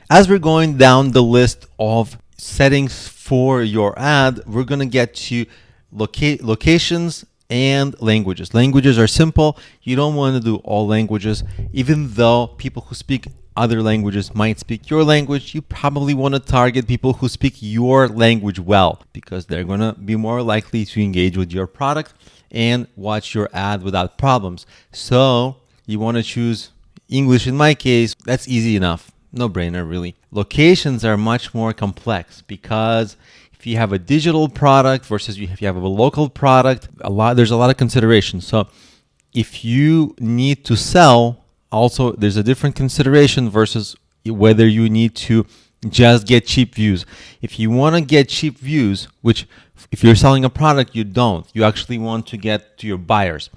As we're going down the list of settings for your ad, we're going to get to locations and languages. Languages are simple. You don't want to do all languages. Even though people who speak other languages might speak your language, you probably want to target people who speak your language well, because they're going to be more likely to engage with your product and watch your ad without problems. So you want to choose English in my case. That's easy enough. No brainer, really. Locations are much more complex, because if you have a digital product versus if you have a local product, there's a lot of considerations. So if you need to sell, also there's a different consideration versus whether you need to just get cheap views. If you want to get cheap views, which if you're selling a product, you don't. You actually want to get to your buyers.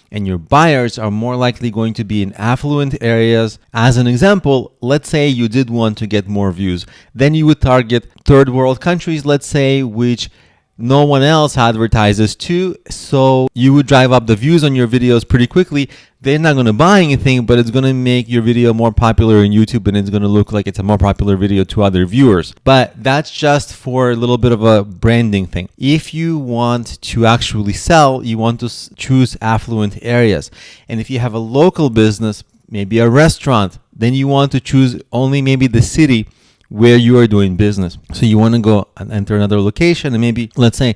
And your buyers are more likely going to be in affluent areas. As an example, let's say you did want to get more views. Then you would target third world countries, let's say, which no one else advertises to. So you would drive up the views on your videos pretty quickly. They're not going to buy anything, but it's going to make your video more popular in YouTube, and it's going to look like it's a more popular video to other viewers. But that's just for a little bit of a branding thing. If you want to actually sell, you want to choose affluent areas. And if you have a local business, maybe a restaurant, then you want to choose only maybe the city where you are doing business. So you want to go and enter another location, and maybe, let's say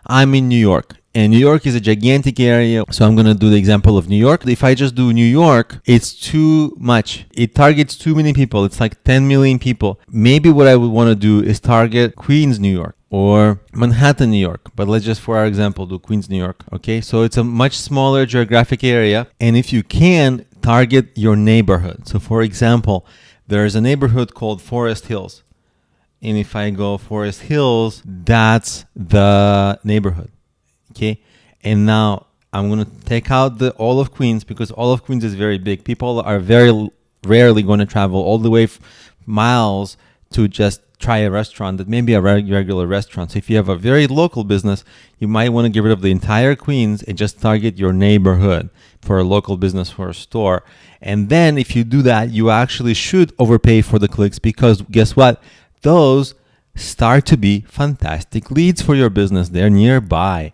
I'm in New York, and New York is a gigantic area. So I'm going to do the example of New York. If I just do New York, it's too much. It targets too many people. It's like 10 million people. Maybe what I would want to do is target Queens, New York, or Manhattan, New York. But let's just, for our example, do Queens, New York. Okay, so it's a much smaller geographic area. And if you can, target your neighborhood. So for example, there's a neighborhood called Forest Hills. And if I go Forest Hills, that's the neighborhood. Okay. And now I'm going to take out all of Queens, because all of Queens is very big. People are very rarely going to travel all the way miles to just try a restaurant that may be a regular restaurant. So if you have a very local business, you might want to get rid of the entire Queens and just target your neighborhood for a local business, for a store. And then if you do that, you actually should overpay for the clicks, because guess what? Those start to be fantastic leads for your business. They're nearby.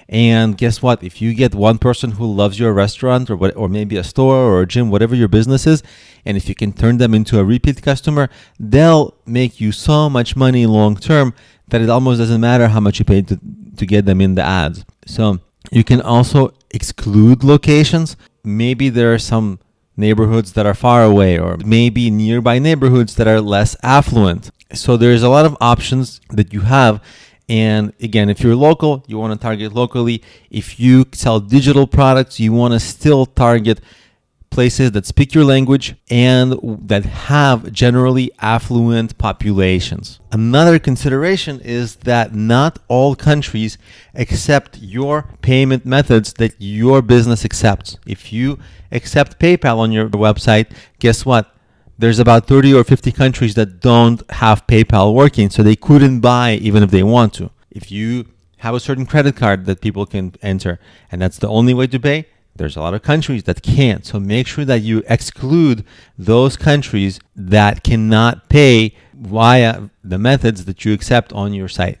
And guess what? If you get one person who loves your restaurant, or maybe a store or a gym, whatever your business is, and if you can turn them into a repeat customer, they'll make you so much money long term that it almost doesn't matter how much you pay to get them in the ads. So you can also exclude locations. Maybe there are some neighborhoods that are far away, or maybe nearby neighborhoods that are less affluent. So there's a lot of options that you have. And again, if you're local, you want to target locally. If you sell digital products, you want to still target places that speak your language and that have generally affluent populations. Another consideration is that not all countries accept your payment methods that your business accepts. If you accept PayPal on your website, guess what? There's about 30 or 50 countries that don't have PayPal working, so they couldn't buy even if they want to. If you have a certain credit card that people can enter, and that's the only way to pay, there's a lot of countries that can't. So make sure that you exclude those countries that cannot pay via the methods that you accept on your site.